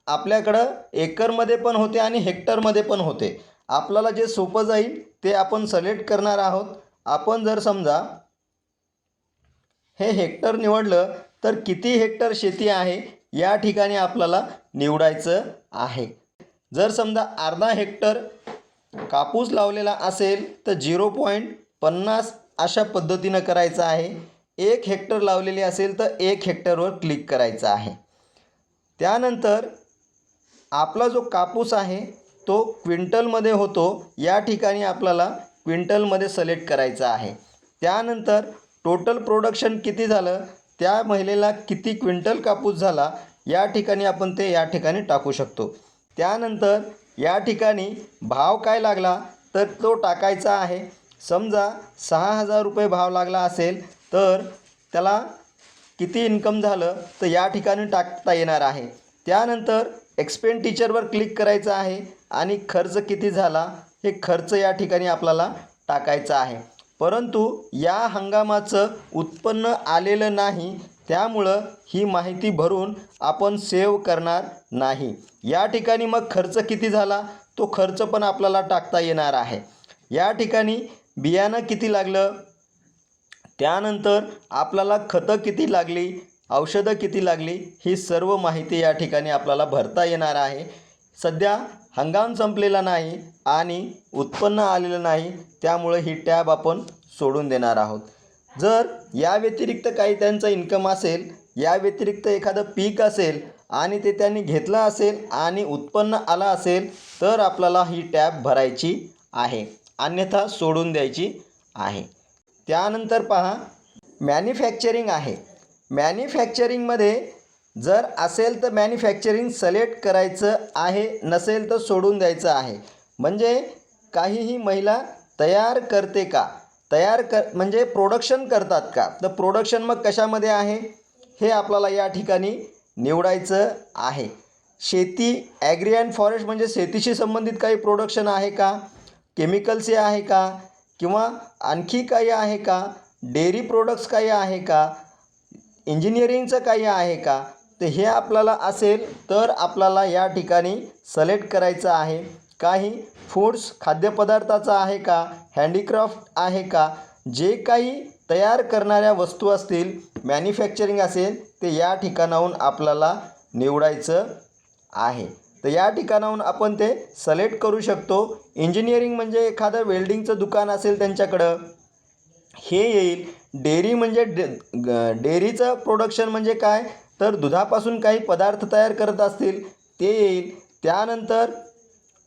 आपल्याकडं एकरमध्ये पण होते आणि हेक्टरमध्ये पण होते। आपल्याला जे सोपं जाईल ते आपण सिलेक्ट करणार आहोत। आपण जर समजा हे हेक्टर निवडलं तर किती हेक्टर शेती आहे या ठिकाणी आपल्याला निवडायचं आहे। जर समजा अर्धा हेक्टर कापूस लावलेला असेल तर 0.50 अशा पद्धतीनं करायचं आहे। 1 हेक्टर लावलेली असेल तर 1 हेक्टरवर क्लिक करायचं आहे। त्यानंतर आपला जो कापूस आहे तो क्विंटलमध्ये होतो, या ठिकाणी आपल्याला क्विंटलमध्ये सिलेक्ट करायचा आहे। त्यानंतर टोटल प्रोडक्शन किती झालं, त्या महिलेला किती क्विंटल कापूस झाला या ठिकाणी आपण ते या ठिकाणी टाकू शकतो। त्यानंतर या ठिकाणी भाव काय लागला तर तो टाकायचा आहे। समजा 6,000 रुपये भाव लागला असेल तर त्याला किती इन्कम झालं तर या ठिकाणी टाकता येणार आहे। त्यानंतर एक्सपेंडिचरवर क्लिक करायचं आहे आणि खर्च किती झाला हे खर्च या ठिकाणी आपल्याला टाकायचा आहे। परंतु या हंगामाचं उत्पन्न आलेलं नाही, त्यामुळं ही माहिती भरून आपण सेव्ह करणार नाही। या ठिकाणी मग खर्च किती झाला तो खर्च पण आपल्याला टाकता येणार आहे। या ठिकाणी बियाणं किती लागलं, त्यानंतर आपल्याला खतं किती लागली, औषधं किती लागली, ही सर्व माहिती या ठिकाणी आपल्याला भरता येणार आहे। सध्या हंगाम संपलेला नाही आणि उत्पन्न आलेलं नाही, त्यामुळे ही टॅब आपण सोडून देणार आहोत। जर या व्यतिरिक्त काही त्यांचा इन्कम असेल, या व्यतिरिक्त एखादं पीक असेल आणि ते त्यांनी घेतलं असेल आणि उत्पन्न आलं असेल तर आपल्याला ही टॅब भरायची आहे, अन्यथा सोडून द्यायची आहे। त्यानंतर पहा मॅन्युफॅक्चरिंग आहे। मॅन्युफॅक्चरिंगमध्ये जर असेल तर मॅन्युफॅक्चरिंग सिलेक्ट करायचं आहे, नसेल तर सोडून द्यायचं आहे। म्हणजे काहीही महिला तयार करते का, म्हणजे प्रोडक्शन करतात का, तर प्रोडक्शन मग कशामध्ये आहे हे आपल्याला या ठिकाणी निवडायचं आहे। शेती ॲग्री अँड फॉरेस्ट म्हणजे शेतीशी संबंधित काही प्रोडक्शन आहे का, केमिकल्सचे आहे का, किंवा आणखी काही आहे का, डेअरी प्रोडक्ट्स काही आहे का, इंजिनिअरिंगचं काही आहे का, तर हे आपल्याला असेल तर आपल्याला या ठिकाणी सिलेक्ट करायचं आहे। काही फूड्स खाद्यपदार्थाचं आहे का, हँडीक्राफ्ट आहे का, जे काही तयार करणाऱ्या वस्तू असतील, मॅन्युफॅक्चरिंग असेल, ते या ठिकाणाहून आपल्याला निवडायचं आहे। तर या ठिकाणाहून आपण ते सिलेक्ट करू शकतो। इंजिनिअरिंग म्हणजे एखादं वेल्डिंगचं दुकान असेल त्यांच्याकडं, हे येईल। डेअरी म्हणजे डेअरीचं प्रोडक्शन म्हणजे काय, तर दुधापासून काही पदार्थ तयार करत असतील ते येईल। त्यानंतर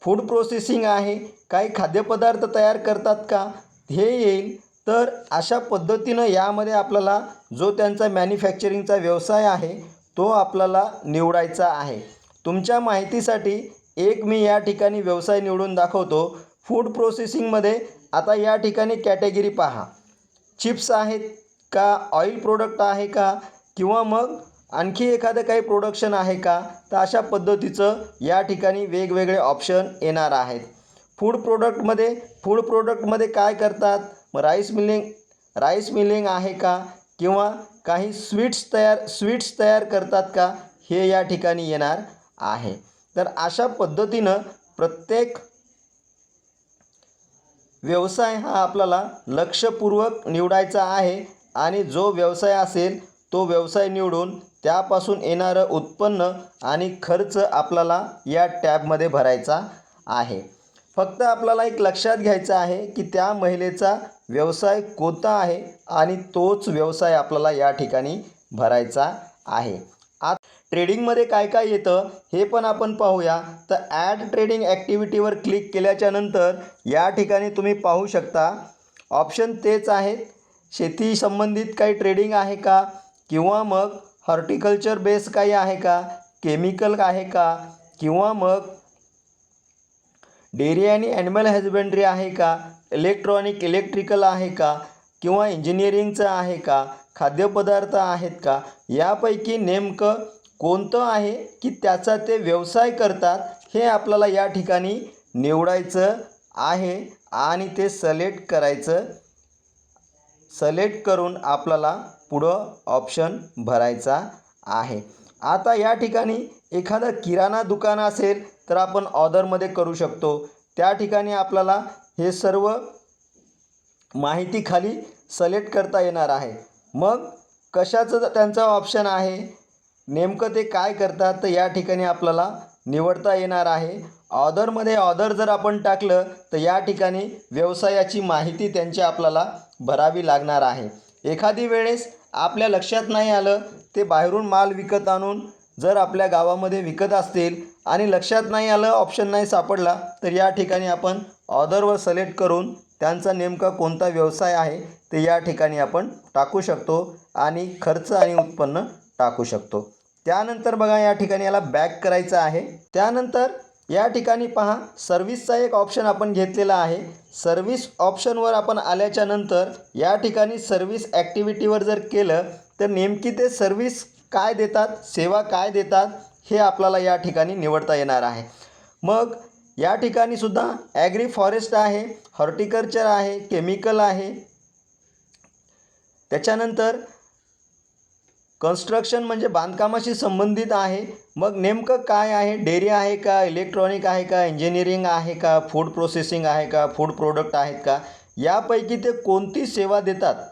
फूड प्रोसेसिंग आहे, काही खाद्यपदार्थ तयार करतात का, हे येईल। तर अशा पद्धतीनं यामध्ये आपल्याला जो त्यांचा मॅन्युफॅक्चरिंगचा व्यवसाय आहे तो आपल्याला निवडायचा आहे। तुमच्या माहितीसाठी एक मी या ठिकाणी व्यवसाय निवडून दाखवतो। फूड प्रोसेसिंगमध्ये आता या ठिकाणी कॅटेगरी पहा, चिप्स आहेत का, ऑइल प्रोडक्ट आहे का, किंवा मग आणखी एखादं काही प्रोडक्शन आहे का, तर अशा पद्धतीचं या ठिकाणी वेगवेगळे ऑप्शन येणार आहेत। फूड प्रोडक्टमध्ये काय करतात, मग राईस मिलिंग आहे का, किंवा काही स्वीट्स तयार करतात का, हे या ठिकाणी येणार आहे। तर अशा पद्धतीनं प्रत्येक व्यवसाय हा आपल्याला लक्षपूर्वक निवडायचा आहे आणि जो व्यवसाय असेल तो व्यवसाय निवडून त्यापासून येणारं उत्पन्न आणि खर्च आपल्याला या टॅबमध्ये भरायचा आहे। फक्त आपल्याला एक लक्षात घ्यायचं आहे की त्या महिलेचा व्यवसाय कोणता आहे आणि तोच व्यवसाय आपल्याला या ठिकाणी भरायचा आहे। ट्रेडिंगमध्ये काय काय येतं हे पण आपण पाहूया। तर ॲड ट्रेडिंग ॲक्टिव्हिटीवर क्लिक केल्याच्या नंतर या ठिकाणी तुम्ही पाहू शकता ऑप्शन तेच आहेत। शेती संबंधित काही ट्रेडिंग आहे का, किंवा मग हॉर्टिकल्चर बेस काही आहे का, केमिकल आहे का, किंवा मग डेअरी आणि ॲनिमल हजबंड्री आहे का, इलेक्ट्रिकल आहे का, किंवा इंजिनिअरिंगचं आहे का, खाद्यपदार्थ आहेत का, यापैकी नेमकं कोणतं आहे की त्याचा ते व्यवसाय करतात हे आपल्याला या ठिकाणी निवडायचं आहे आणि ते सिलेक्ट करायचं. सिलेक्ट करून आपल्याला पुढं ऑप्शन भरायचा आहे. आता या ठिकाणी एखादं किराणा दुकान असेल तर आपण ऑदरमध्ये करू शकतो. त्या ठिकाणी आपल्याला हे सर्व माहिती खाली सिलेक्ट करता येणार आहे. मग कशाचं त्यांचा ऑप्शन आहे, नेमकं ते काय करतात तर या ठिकाणी आपल्याला निवडता येणार आहे. ऑदरमध्ये ऑदर जर आपण टाकलं तर या ठिकाणी व्यवसायाची माहिती त्यांची आपल्याला भरावी लागणार आहे. एखादी वेळेस आपल्या लक्षात नाही आलं, ते बाहेरून माल विकत आणून जर आपल्या गावामध्ये विकत असतील आणि लक्षात नाही आलं, ऑप्शन नाही सापडला, तर या ठिकाणी आपण ऑदरवर सिलेक्ट करून त्यांचा नेमका कोणता व्यवसाय आहे ते या ठिकाणी आपण टाकू शकतो आणि खर्च आणि उत्पन्न टाकू शकतो. त्यानंतर बघा या ठिकाणी याला बॅक करायचं आहे. त्यानंतर या ठिकाणी पहा सर्व्हिसचा एक ऑप्शन आपण घेतलेला आहे. सर्व्हिस ऑप्शनवर आपण आल्याच्या नंतर या ठिकाणी सर्व्हिस ॲक्टिव्हिटीवर जर केलं तर नेमकी ते सर्व्हिस काय देतात, सेवा काय देतात हे आपल्याला या ठिकाणी निवडता येणार आहे. मग या ठिकाणी सुद्धा ॲग्री फॉरेस्ट आहे, हॉर्टिकल्चर आहे, केमिकल आहे, त्याच्यानंतर कन्स्ट्रक्शन म्हणजे बांधकामाशी संबंधित आहे. मग नेमकं काय आहे, डेअरी आहे का, इलेक्ट्रॉनिक आहे का, इंजिनिअरिंग आहे का, फूड प्रोसेसिंग आहे का, फूड प्रोडक्ट आहेत का, यापैकी ते कोणती सेवा देतात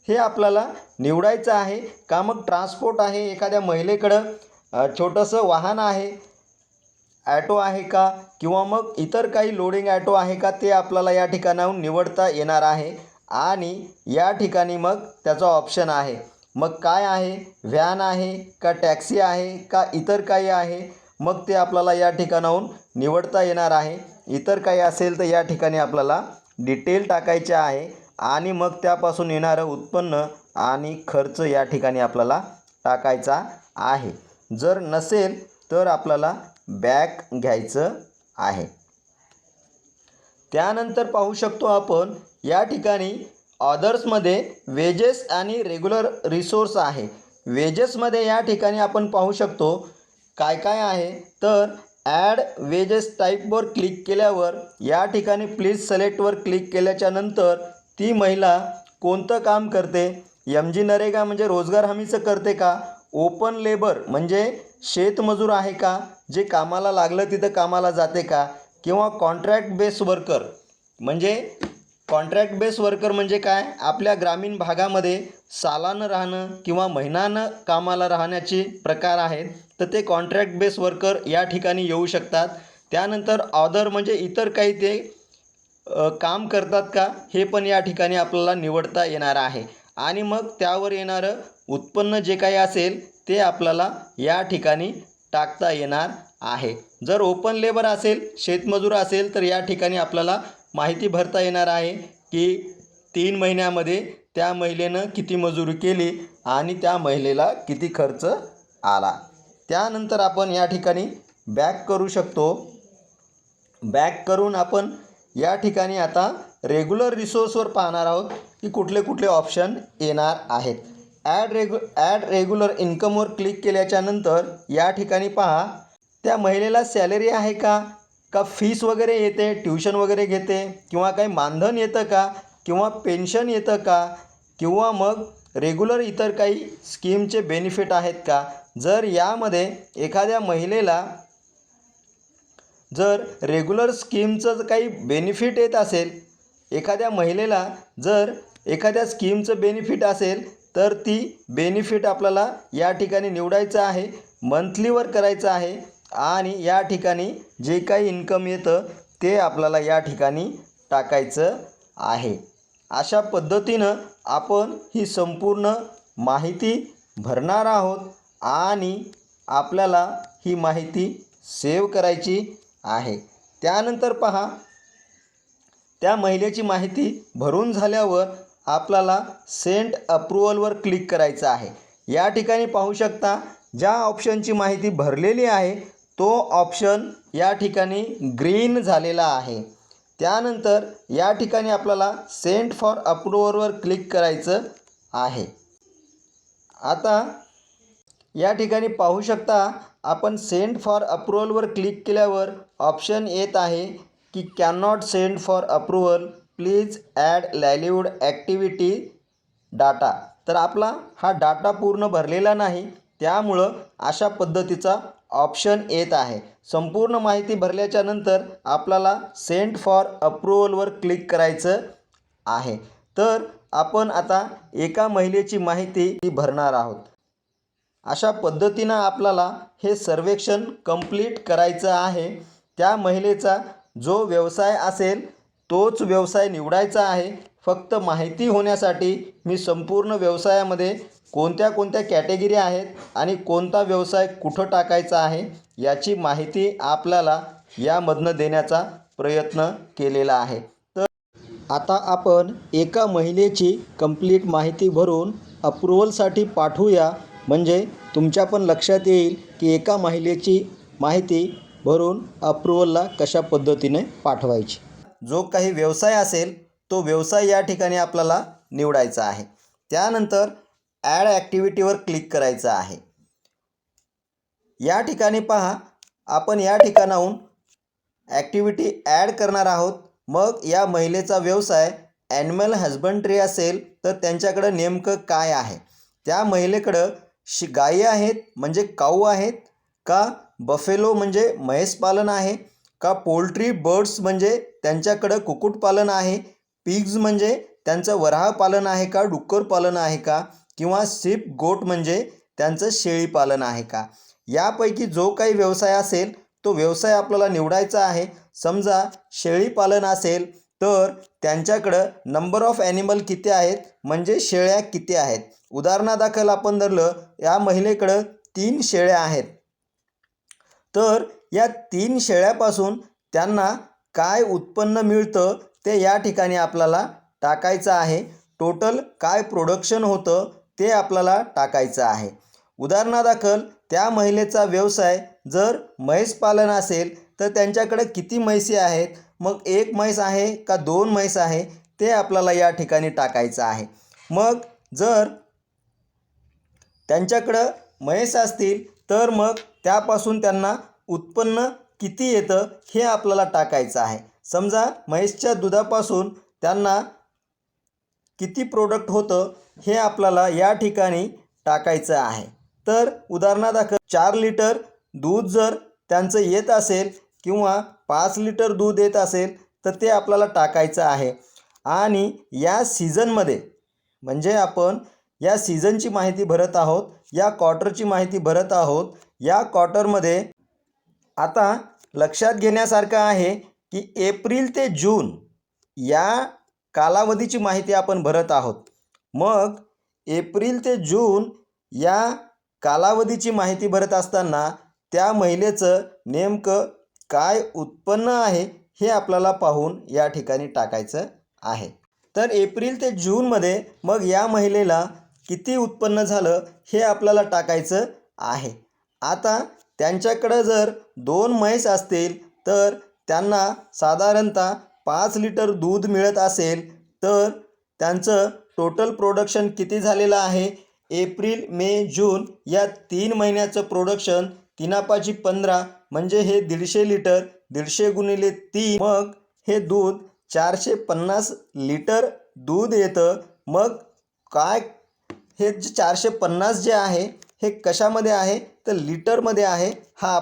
हे आपल्याला निवडायचं आहे का. मग ट्रान्सपोर्ट आहे, एखाद्या महिलेकडं छोटंसं वाहन आहे, ॲटो आहे का, किंवा मग इतर काही लोडिंग ॲटो आहे का, ते आपल्याला या ठिकाणाहून निवडता येणार आहे. आणि या ठिकाणी मग त्याचा ऑप्शन आहे. मग काय आहे, व्हॅन आहे का, टॅक्सी आहे का, इतर काही आहे, मग ते आपल्याला या ठिकाणाहून निवडता येणार आहे. इतर काही असेल तर या ठिकाणी आपल्याला डिटेल टाकायचे आहे आणि मग त्यापासून येणारं उत्पन्न आणि खर्च या ठिकाणी आपल्याला टाकायचा आहे. जर नसेल तर आपल्याला बॅक घ्यायचं आहे. त्यानंतर पाहू शकतो आपण या ठिकाणी ऑदर्समध्ये वेजेस आणि रेग्युलर रिसोर्स आहे. वेजेसमध्ये या ठिकाणी आपण पाहू शकतो काय काय आहे, तर ॲड वेजेस टाईपवर क्लिक केल्यावर या ठिकाणी प्लीज सिलेक्टवर क्लिक केल्याच्या नंतर ती महिला कोणतं काम करते, MG नरेगा म्हणजे रोजगार हमीचं करते का, ओपन लेबर म्हणजे शेतमजूर आहे का, जे कामाला लागलं तिथं कामाला जाते का, किंवा कॉन्ट्रॅक्ट बेस वर्कर म्हणजे कॉन्ट्रॅक्ट बेस वर्कर म्हणजे काय, आपल्या ग्रामीण भागामध्ये सालानं राहणं किंवा महिन्यानं कामाला राहण्याचे प्रकार आहेत, तर ते कॉन्ट्रॅक्ट बेस वर्कर या ठिकाणी येऊ शकतात. त्यानंतर ऑदर म्हणजे इतर काही ते काम करतात का हे पण या ठिकाणी आपल्याला निवडता येणार आहे. आणि मग त्यावर येणारं उत्पन्न जे काही असेल ते आपल्याला या ठिकाणी टाकता येणार आहे. जर ओपन लेबर असेल, शेतमजूर असेल, तर या ठिकाणी आपल्याला माहिती भरता येणार आहे की 3 महिन्यामध्ये त्या महिलेनं किती मजुरी केली आणि त्या महिलेला किती खर्च आला. त्यानंतर आपण या ठिकाणी बॅक करू शकतो. बॅक करून आपण या ठिकाणी आता रेग्युलर रिसोर्सवर पाहणार आहोत की कुठले कुठले ऑप्शन येणार आहेत. ॲड रेग्युलर इन्कमवर क्लिक केल्याच्या नंतर या ठिकाणी पहा त्या महिलेला सॅलरी आहे का फीस वगैरे येते, ट्युशन वगैरे घेते, किंवा काही मानधन येतं का, किंवा पेन्शन येतं का, किंवा मग रेग्युलर इतर काही स्कीमचे बेनिफिट आहेत का. जर यामध्ये एखाद्या महिलेला जर रेग्युलर स्कीमचं काही बेनिफिट येत असेल, एखाद्या महिलेला जर एखाद्या स्कीमचं बेनिफिट असेल तर ती बेनिफिट आपल्याला या ठिकाणी निवडायचं आहे, मंथलीवर करायचं आहे आणि या ठिकाणी जे काही इन्कम येतं ते आपल्याला या ठिकाणी टाकायचं आहे. अशा पद्धतीनं आपण ही संपूर्ण माहिती भरणार आहोत आणि आपल्याला ही माहिती सेव्ह करायची आहे. त्यानंतर पहा त्या महिलेची माहिती भरून झाल्यावर आपल्याला सेंड अप्रूव्हलवर क्लिक करायचं आहे. या ठिकाणी पाहू शकता ज्या ऑप्शनची माहिती भरलेली आहे तो ऑप्शन या ठिकाणी ग्रीन झालेला आहे. त्यानंतर या ठिकाणी आपल्याला सेंड फॉर अप्रूव्हलवर क्लिक करायचं आहे. आता या ठिकाणी पाहू शकता आपण सेंड फॉर अप्रूव्हलवर क्लिक केल्यावर ऑप्शन येत आहे की cannot send for approval, please add livelihood activity data. तर आपला हा डाटा पूर्ण भरलेला नाही, त्यामुळं अशा पद्धतीचा ऑप्शन येत आहे. संपूर्ण माहिती भरल्याच्या नंतर आपल्याला सेंड फॉर अप्रूव्हलवर क्लिक करायचं आहे. तर आपण आता एका महिलेची माहिती भरणार आहोत. अशा पद्धतीनं आपल्याला हे सर्वेक्षण कंप्लीट करायचं आहे. त्या महिलेचा जो व्यवसाय असेल तोच व्यवसाय निवडायचा आहे. फक्त माहिती होण्यासाठी मी संपूर्ण व्यवसायामध्ये कोणत्या कोणत्या कॅटेगरी आहेत आणि कोणता व्यवसाय कुठं टाकायचा आहे याची माहिती आपल्याला यामधनं देण्याचा प्रयत्न केलेला आहे. तर आता आपण एका महिलेची कंप्लीट माहिती भरून अप्रूव्हलसाठी पाठवूया, म्हणजे तुमच्या पण लक्षात येईल की एका महिलेची माहिती भरून अप्रूव्हलला कशा पद्धतीने पाठवायची. जो काही व्यवसाय असेल तो व्यवसाय या ठिकाणी आपल्याला निवडायचा आहे. त्यानंतर ॲड ॲक्टिव्हिटीवर क्लिक करायचं आहे. या ठिकाणी पहा आपण या ठिकाणाहून ॲक्टिव्हिटी ॲड करणार आहोत. मग या महिलेचा व्यवसाय ॲनिमल हजबंड्री असेल तर त्यांच्याकडं नेमकं काय आहे, त्या महिलेकडं गायी आहेत म्हणजे काऊ आहेत का, बफेलो म्हणजे म्हैसपालन आहे का, पोल्ट्री बर्ड्स म्हणजे त्यांच्याकडं कुक्कुटपालन आहे, पिग्ज म्हणजे त्यांचं वराहपालन आहे का, डुक्कर पालन आहे का, किंवा शिप गोट म्हणजे त्यांचं शेळीपालन आहे का. यापैकी जो काही व्यवसाय असेल तो व्यवसाय आपल्याला निवडायचा आहे. समजा शेळीपालन असेल तर त्यांच्याकडं नंबर ऑफ ॲनिमल किती आहेत म्हणजे शेळ्या किती आहेत. उदाहरणादाखल आपण धरलं या महिलेकडं 3 शेळ्या आहेत, तर या 3 शेळ्यापासून त्यांना काय उत्पन्न मिळतं ते या ठिकाणी आपल्याला टाकायचं आहे. टोटल काय प्रोडक्शन होतं ते आपल्याला टाकायचं आहे. उदाहरणादाखल त्या महिलेचा व्यवसाय जर म्हैस पालन असेल तर त्यांच्याकडे किती म्हैसी आहेत, मग 1 म्हैस आहे का 2 म्हैस आहे ते आपल्याला या ठिकाणी टाकायचं आहे. मग जर त्यांच्याकडं म्हैस असतील तर मग त्यापासून त्यांना उत्पन्न किती येतं हे आपल्याला टाकायचं आहे. समजा म्हैसच्या दुधापासून त्यांना किती प्रोडक्ट होतं हे आपल्याला या ठिकाणी टाकायचं आहे. तर उदाहरणादाखल 4 लिटर दूध जर त्यांचं येत असेल किंवा 5 लिटर दूध येत असेल तर ते आपल्याला टाकायचं आहे. आणि या सीझनमध्ये म्हणजे आपण या सीझनची माहिती भरत आहोत, या क्वार्टरची माहिती भरत आहोत. या क्वार्टरमध्ये आता लक्षात घेण्यासारखं आहे की एप्रिल ते जून या कालावधीची माहिती आपण भरत आहोत. मग एप्रिल ते जून या कालावधीची माहिती भरत असताना त्या महिलेचं नेमकं काय उत्पन्न आहे हे आपल्याला पाहून या ठिकाणी टाकायचं आहे. तर एप्रिल ते जूनमध्ये मग या महिलेला किती उत्पन्न झालं हे आपल्याला टाकायचं आहे. आता त्यांच्याकडं जर 2 म्हैस असतील तर त्यांना साधारणतः 5 लिटर दूध मिळत असेल तर त्यांचं टोटल प्रोडक्शन किती झालेलं आहे. एप्रिल मे जून या 3 महिन्याचं प्रोडक्शन 3 × 15 म्हणजे हे 150 लिटर, 150 × 3 मग हे दूध 450 लिटर दूध येतं. मग काय हे 450 जे आहे हे कशामध्ये आहे तर लिटरमध्ये आहे. हा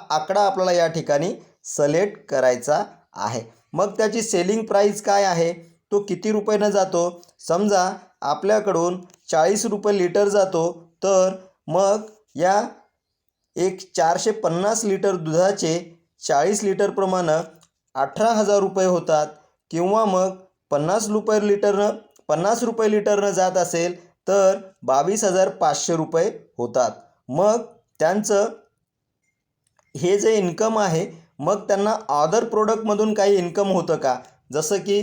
आकडा आपल्याला या ठिकाणी सिलेक्ट करायचा आहे. मग त्याची सेलिंग प्राईस काय आहे, तो किती रुपयानं जातो. समजा आपल्याकडून 40 रुपये लिटर जातो तर मग या 450 लिटर दुधाचे 40 लिटरप्रमाणे 18,000 रुपये होतात. किंवा मग 50 रुपये लिटरनं जात असेल तर 22,500 रुपये होतात. मग त्यांचं हे जे इन्कम आहे मग त्यांना अदर प्रोडक्टमधून काही इन्कम होतं का, जसं की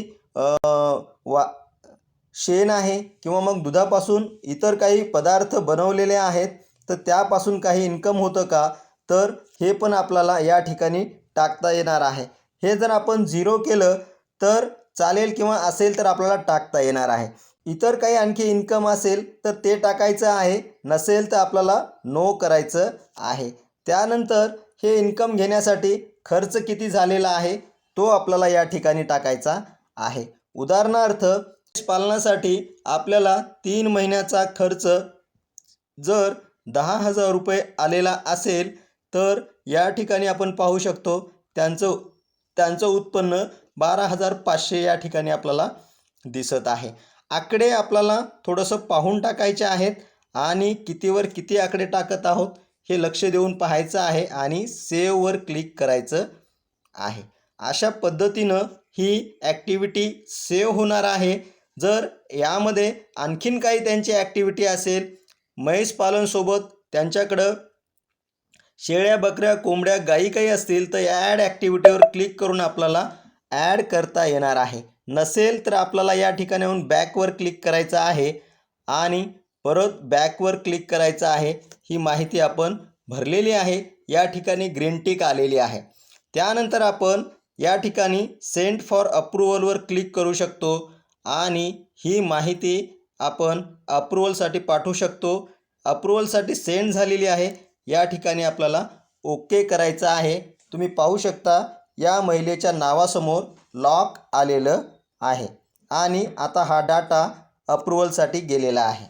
शेण आहे किंवा मग दुधापासून इतर काही पदार्थ बनवलेले आहेत तर त्यापासून काही इन्कम होतं का, तर हे पण आपल्याला या ठिकाणी टाकता येणार आहे. हे जर आपण 0 केलं तर चालेल किंवा असेल तर आपल्याला टाकता येणार आहे. इतर काही आणखी इन्कम असेल तर ते टाकायचं आहे, नसेल तर आपल्याला नो करायचं आहे. त्यानंतर हे इन्कम घेण्यासाठी खर्च किती झालेला आहे तो आपल्याला या ठिकाणी टाकायचा आहे. उदाहरणार्थ पालनासाठी आपल्याला 3 महिन्याचा खर्च जर 10,000 रुपये आलेला असेल तर या ठिकाणी आपण पाहू शकतो त्यांचं उत्पन्न 12,500 या ठिकाणी आपल्याला दिसत आहे. आकडे आपल्याला थोडंसं पाहून टाकायचे आहेत आणि कितीवर किती आकडे टाकत आहोत हे लक्ष देऊन पाहायचं आहे आणि सेव्हवर क्लिक करायचं आहे. अशा पद्धतीनं ही ॲक्टिव्हिटी सेव्ह होणार आहे. जर यामध्ये आणखीन काही त्यांची ॲक्टिव्हिटी असेल, म्हैस पालनसोबत त्यांच्याकडं शेळ्या, बकऱ्या, कोंबड्या, गाई काही असतील तर ॲड ॲक्टिव्हिटीवर क्लिक करून आपल्याला ॲड करता येणार आहे. नसेल तर आपल्याला या ठिकाणी येऊन बॅकवर क्लिक करायचं आहे आणि परत बॅकवर क्लिक करायचं आहे. ही माहिती आपण भरलेली आहे. या ठिकाणी ग्रीन टिक आलेली आहे. त्यानंतर आपण या ठिकाणी सेंड फॉर अप्रूव्हलवर क्लिक करू शकतो आणि ही माहिती आपण अप्रूव्हलसाठी पाठवू शकतो. अप्रूव्हलसाठी सेंड झालेली आहे. या ठिकाणी आपल्याला ओके करायचं आहे. तुम्ही पाहू शकता या महिलेच्या नावासमोर लॉक आलेलं आहे आणि आता हा डाटा अप्रूव्हलसाठी गेलेला आहे.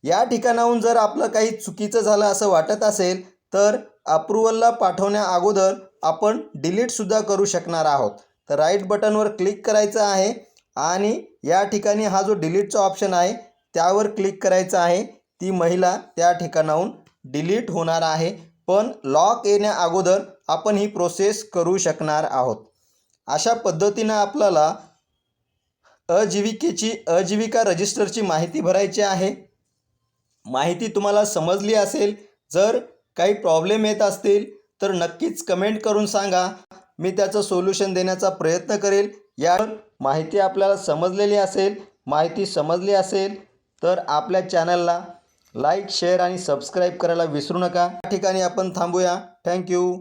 या ठिकाणाहून जर आपलं काही चुकीचं झालं असं वाटत असेल तर अप्रूव्हलला पाठवण्या अगोदर आपण डिलीटसुद्धा करू शकणार आहोत. तर राईट बटनवर क्लिक करायचं आहे आणि या ठिकाणी हा जो डिलीटचा ऑप्शन आहे त्यावर क्लिक करायचं आहे. ती महिला त्या ठिकाणाहून डिलीट होणार आहे, पण लॉक येण्या अगोदर आपण ही प्रोसेस करू शकणार आहोत. अशा पद्धतीनं आपल्याला आजीविका रजिस्टरची माहिती भरायची आहे. माहिती तुम्हाला समजली असेल. जर काही प्रॉब्लेम येत असतील तर नक्कीच कमेंट करून सांगा. मी त्याचं सोल्युशन देण्याचा प्रयत्न करेल. या माहिती आपल्याला माहिती समजली असेल तर आपल्या चॅनलला लाईक, शेअर आणि सबस्क्राईब करायला विसरू नका. या ठिकाणी आपण थांबूया. थँक्यू.